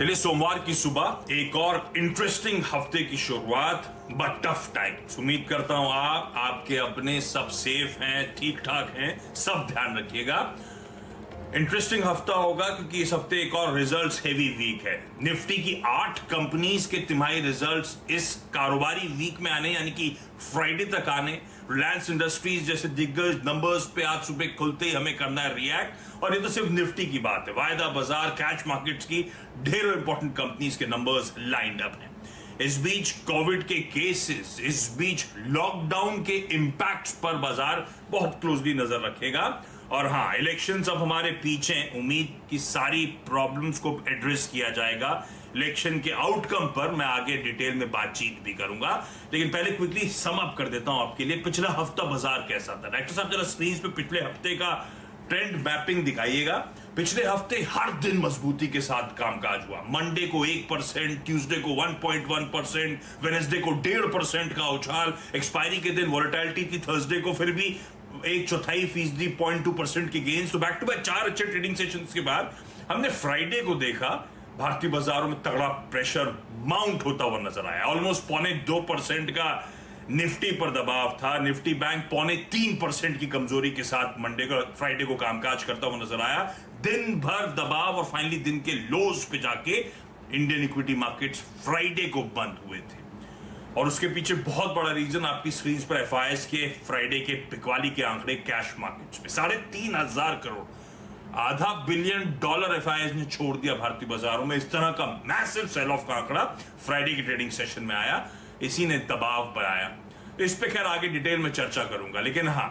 चलिए सोमवार की सुबह एक और इंटरेस्टिंग हफ्ते की शुरुआत, बट टफ टाइम्स। उम्मीद करता हूं आपके अपने सब सेफ हैं, ठीक ठाक हैं, सब ध्यान रखिएगा। इंटरेस्टिंग हफ्ता होगा क्योंकि इस हफ्ते एक और रिजल्ट्स हेवी वीक है। निफ्टी की 8 कंपनीज के तिमाही रिजल्ट्स इस कारोबारी वीक में आने, यानी कि फ्राइडे तक आने। रिलायंस इंडस्ट्रीज जैसे दिग्गज नंबर्स पे आज सुबह खुलते ही हमें करना है रिएक्ट। और ये तो सिर्फ निफ्टी की बात है, वायदा बाजार कैश मार्केट्स की ढेरों इंपॉर्टेंट कंपनीज के नंबर्स लाइंड अप हैं। इस बीच कोविड के केसेस, इस बीच लॉकडाउन के इंपैक्ट्स पर बाजार बहुत क्लोजली नजर रखेगा। और हाँ, इलेक्शंस अब हमारे पीछे हैं। उम्मीद की सारी प्रॉब्लम्स को एड्रेस किया जाएगा। इलेक्शन के आउटकम पर मैं आगे डिटेल में बातचीत भी करूंगा, लेकिन पहले क्विकली सम अप कर देता हूं आपके लिए पिछला हफ्ता बाजार कैसा था। डायरेक्टर साहब जरा स्क्रीन पे पिछले हफ्ते का ट्रेंड मैपिंग दिखाइएगा। पिछले हफ्ते हर दिन मजबूती के साथ कामकाज हुआ। मंडे को 1%, ट्यूसडे को 1.1%, वेडनेसडे को 1.5% का उछाल। एक्सपायरी के दिन वॉलेटिलिटी थी, थर्सडे को फिर भी 1/4% 0.2% की गेन्स। तो बैक टू बैक 4 अच्छे ट्रेडिंग सेशंस के बाद हमने फ्राइडे को देखा भारतीय बाजारों में तगड़ा प्रेशर माउंट होता हुआ नजर आया। ऑलमोस्ट 0.2% का निफ्टी पर दबाव था। निफ्टी बैंक 0.3% की कमजोरी के साथ फ्राइडे को कामकाज करता हुआ नजर आया। दिन भर दबाव और फाइनली दिन के लोज पे जाके इंडियन इक्विटी मार्केट्स फ्राइडे को बंद हुए थे। और उसके पीछे बहुत बड़ा रीजन आपकी स्क्रीन पर एफआईएस के फ्राइडे के बिकवाली के आंकड़े कैश मार्केट्स पे 3,500 करोड़, $500 बिलियन एफआईएस ने छोड़ दिया भारतीय बाजारों में। इस तरह का मैसिव सेल ऑफ का आंकड़ा फ्राइडे की ट्रेडिंग सेशन में आया। इसी ने दबाव बनाया। इस पे खैर आगे डिटेल में चर्चा करूंगा, लेकिन हाँ,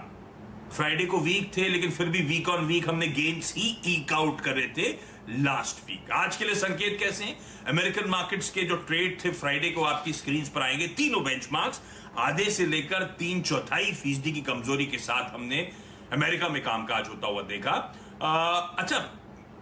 फ्राइडे को वीक थे, लेकिन फिर भी वीक ऑन वीक हमने गेन्स ही ईक आउट कर रहे थे लास्ट वीक। आज के लिए संकेत कैसे हैं? अमेरिकन मार्केट्स के जो ट्रेड थे फ्राइडे को आपकी स्क्रीन पर आएंगे। तीनों बेंचमार्क्स आधे से लेकर 3/4% की कमजोरी के साथ हमने अमेरिका में कामकाज होता हुआ देखा। अच्छा,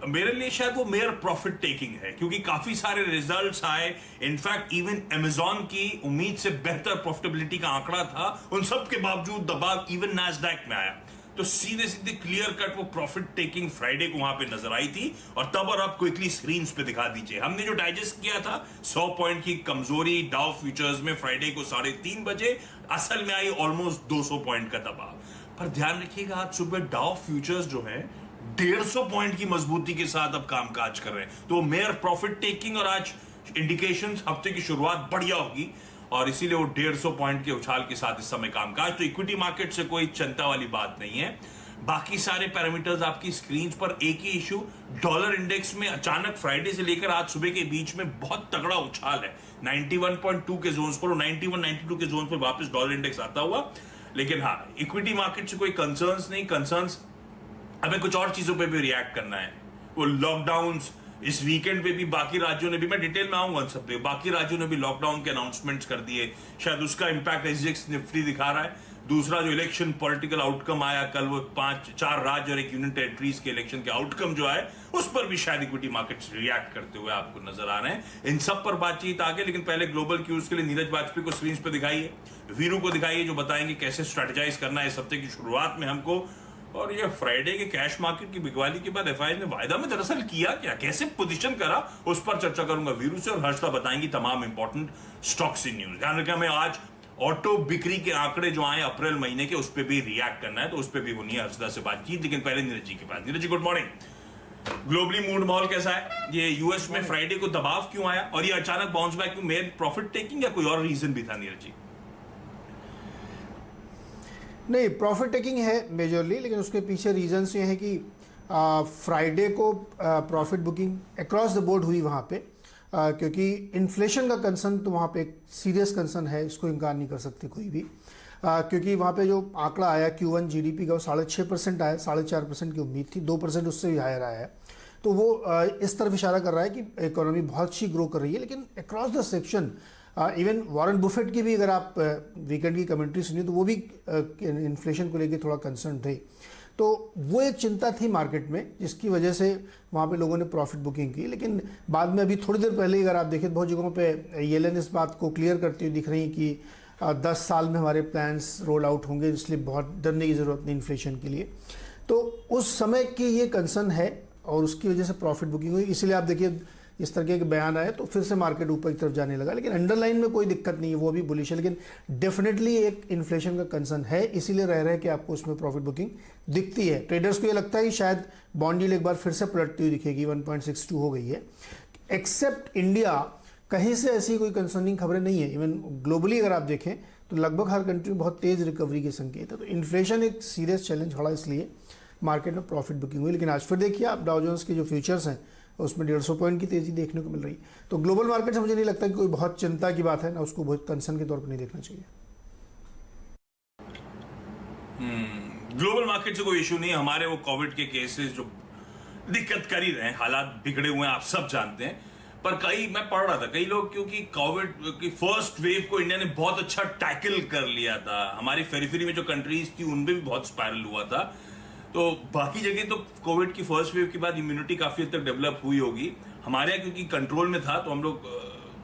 मेरे लिए शायद वो मेयर प्रॉफिट टेकिंग है, क्योंकि काफी सारे रिजल्ट्स आए। इनफैक्ट इवन अमेजॉन की उम्मीद से बेहतर प्रॉफिटेबिलिटी का आंकड़ा था, उन सब के बावजूद दबाव इवन नैस्डैक में आया। तो सीधे सीधे क्लियर कट वो प्रॉफिट टेकिंग फ्राइडे को वहां पे नजर आई थी। और तब और अब क्विकली स्क्रीन पे दिखा दीजिए। हमने जो डाइजेस्ट किया था 100 पॉइंट की कमजोरी डाउ फ्यूचर्स में फ्राइडे को 3:30 बजे, असल में आई ऑलमोस्ट 200 पॉइंट का दबाव। पर ध्यान रखिएगा, आज सुबह डाउ फ्यूचर्स जो है 150 पॉइंट की मजबूती के साथ अब कामकाज कर रहे हैं। तो मेयर प्रॉफिट टेकिंग और आज इंडिकेशंस हफ्ते की शुरुआत बढ़िया होगी, और इसीलिए वो 150 पॉइंट के उछाल के साथ इस समय कामकाज। तो इक्विटी मार्केट से कोई चिंता वाली बात नहीं है। बाकी सारे पैरामीटर्स आपकी स्क्रीन पर एक ही इशू, डॉलर इंडेक्स में अचानक फ्राइडे से लेकर आज सुबह के बीच में बहुत तगड़ा उछाल है। 91.2 के जोन पर, 91-92 के जोन पर वापस डॉलर इंडेक्स आता हुआ। लेकिन हाँ, इक्विटी मार्केट से कोई कंसर्न्स नहीं। कंसर्न्स हमें कुछ और चीजों पे भी रिएक्ट करना है। वो लॉकडाउन्स इस वीकेंड पे भी बाकी राज्यों ने भी, मैं डिटेल में आऊंगा सब पे, बाकी राज्यों ने भी लॉकडाउन के अनाउंसमेंट्स कर दिए। शायद उसका इंपैक्ट एसजीएक्स निफ्टी दिखा रहा है। दूसरा जो इलेक्शन पॉलिटिकल आउटकम आया कल, वो 4 राज्य और 1 यूनियन टेरिटरीज के इलेक्शन के आउटकम जो आए, उस पर भी शायद इक्विटी मार्केट्स रिएक्ट करते हुए आपको नजर आ रहे हैं। इन सब पर बातचीत आगे, लेकिन पहले ग्लोबल क्यूज के लिए नीरज वाजपेयी को स्क्रीन पर दिखाइए, वीरू को दिखाइए, जो बताएंगे कैसे स्ट्रेटेजाइज करना है इस हफ्ते की शुरुआत में हमको। और ये फ्राइडे के कैश मार्केट की बिकवाली के बाद एफआईएस ने वायदा में दरअसल किया क्या, कैसे पोजीशन करा, उस पर चर्चा करूंगा वीरू से। और हर्षदा बताएंगी तमाम इंपॉर्टेंट स्टॉक्स इन न्यूज। ध्यान रखें, हमें आज ऑटो बिक्री के आंकड़े जो आए अप्रैल महीने के, उस पर भी रिएक्ट करना है, तो उस पर भी होनी है हर्षदा से बातचीत। लेकिन पहले नीरज जी के पास। Neeraj ji, good morning. Globally mood माहौल कैसा है? ये यूएस में फ्राइडे को दबाव क्यों आया, और ये अचानक बाउंस बैक क्यों? मेयर प्रॉफिट टेकिंग या कोई और रीजन भी था नीरज जी? नहीं, प्रॉफिट टेकिंग है मेजरली, लेकिन उसके पीछे रीजंस ये है कि फ्राइडे को profit booking across the board हुई वहाँ पे, क्योंकि इन्फ्लेशन का कंसर्न तो वहाँ पे एक सीरियस कंसर्न है, इसको इनकार नहीं कर सकते कोई भी। क्योंकि वहाँ पे जो आंकड़ा आया Q1 जीडीपी का, वो 6.5% आया, 4.5% की उम्मीद थी, 2% उससे भी हायर आया है। तो वो इस तरफ इशारा कर रहा है कि इकोनॉमी बहुत अच्छी ग्रो कर रही है। लेकिन across the section, even Warren Buffett की भी अगर आप वीकेंड की कमेंट्री सुनिए, तो वो भी इन्फ्लेशन को लेकर थोड़ा कंसर्न थे। तो वो एक चिंता थी मार्केट में, जिसकी वजह से वहाँ पे लोगों ने प्रॉफिट बुकिंग की। लेकिन बाद में, अभी थोड़ी देर पहले अगर आप देखें, बहुत जगहों पे येलेन इस बात को क्लियर करती हुई दिख रही कि 10 साल में हमारे प्लान्स रोल आउट होंगे, इसलिए बहुत डरने की ज़रूरत नहीं इन्फ्लेशन के लिए। तो उस समय की ये कंसर्न है और उसकी वजह से प्रॉफिट बुकिंग हुई। इसलिए आप देखिए इस तरह के बयान आए तो फिर से मार्केट ऊपर की तरफ जाने लगा, लेकिन अंडरलाइन में कोई दिक्कत नहीं है, वो भी बुलिश है। लेकिन डेफिनेटली एक इन्फ्लेशन का कंसर्न है, इसीलिए रह रहे कि आपको उसमें प्रॉफिट बुकिंग दिखती है। ट्रेडर्स को ये लगता है कि शायद बॉन्ड यील्ड एक बार फिर से पलटती हुई दिखेगी, 1.62 हो गई है। एक्सेप्ट इंडिया कहीं से ऐसी कोई कंसर्निंग खबरें नहीं है। इवन ग्लोबली अगर आप देखें तो लगभग हर कंट्री में बहुत तेज रिकवरी के संकेत है। तो इन्फ्लेशन एक सीरियस चैलेंज खड़ा, इसलिए मार्केट में प्रॉफिट बुकिंग हुई। लेकिन आज फिर देखिए आप डाउ जोन्स के जो फ्यूचर्स हैं उसमें 150 पॉइंट की तेजी देखने को मिल रही है। तो ग्लोबल मार्केट से मुझे नहीं लगता कि कोई बहुत चिंता की बात है ना, उसको बहुत कंसर्न के तौर पर नहीं देखना चाहिए। ग्लोबल मार्केट से कोई इशू नहीं है। हमारे वो कोविड के केसेस जो दिक्कत कर ही रहे हैं, हालात बिगड़े हुए हैं, आप सब जानते हैं। पर मैं पढ़ रहा था कई लोग, क्योंकि कोविड की फर्स्ट वेव को इंडिया ने बहुत अच्छा टैकल कर लिया था, हमारी फेरीफेरी में जो कंट्रीज थी उनमें भी बहुत स्पायरल हुआ था, तो बाकी जगह तो कोविड की फर्स्ट वेव के बाद इम्यूनिटी काफी हद तक डेवलप हुई होगी। हमारे यहाँ क्योंकि कंट्रोल में था तो हम लोग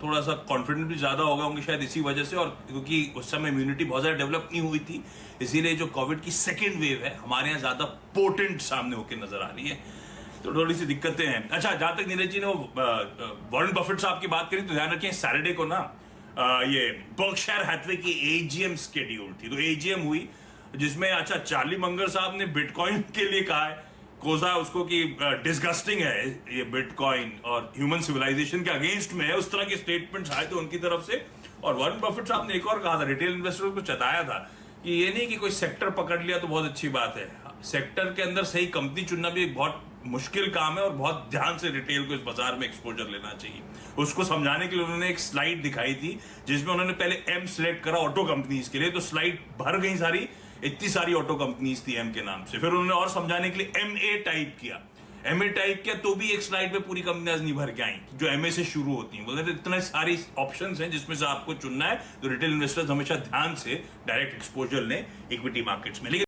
थोड़ा सा कॉन्फिडेंट भी ज्यादा हो गए होंगे शायद इसी वजह से, और क्योंकि उस समय इम्यूनिटी बहुत ज्यादा डेवलप नहीं हुई थी, इसीलिए जो कोविड की सेकेंड वेव है हमारे यहाँ ज्यादा पोटेंट सामने होकर नजर आ रही है। तो थोड़ी सी दिक्कतें हैं। अच्छा, जहां तक नीरज जी ने वॉरेन बफेट साहब की बात करी तो ध्यान रखें सैटरडे को ना ये बर्कशायर हैथवे की एजीएम शेड्यूल थी, तो एजीएम हुई जिसमें अच्छा चार्ली मंगर साहब ने बिटकॉइन के लिए कहा है, कोसा उसको कि डिस्गस्टिंग है ये बिटकॉइन और ह्यूमन सिविलाइजेशन के अगेंस्ट में है, उस तरह के स्टेटमेंट्स आए थे उनकी तरफ से। और वॉरेन बफेट साहब ने एक और कहा था, रिटेल इन्वेस्टर्स को चताया था कि ये नहीं कि कोई सेक्टर पकड़ लिया तो बहुत अच्छी बात है, सेक्टर के अंदर सही कंपनी चुनना भी एक बहुत मुश्किल काम है और बहुत ध्यान से रिटेल को इस बाजार में एक्सपोजर लेना चाहिए। उसको समझाने के लिए उन्होंने एक स्लाइड दिखाई थी जिसमें उन्होंने पहले एम सिलेक्ट करा ऑटो कंपनीज के लिए, तो स्लाइड भर गई सारी, इतनी सारी ऑटो कंपनीज थी एम के नाम से। फिर उन्होंने और समझाने के लिए एमए टाइप किया, तो भी एक स्लाइड में पूरी कंपनियां नहीं भर के आई जो एमए से शुरू होती हैं। बोलते इतने सारी ऑप्शंस हैं जिसमें से आपको चुनना है, तो रिटेल इन्वेस्टर्स हमेशा ध्यान से डायरेक्ट एक्सपोजर लें इक्विटी मार्केट्स में। लेकिन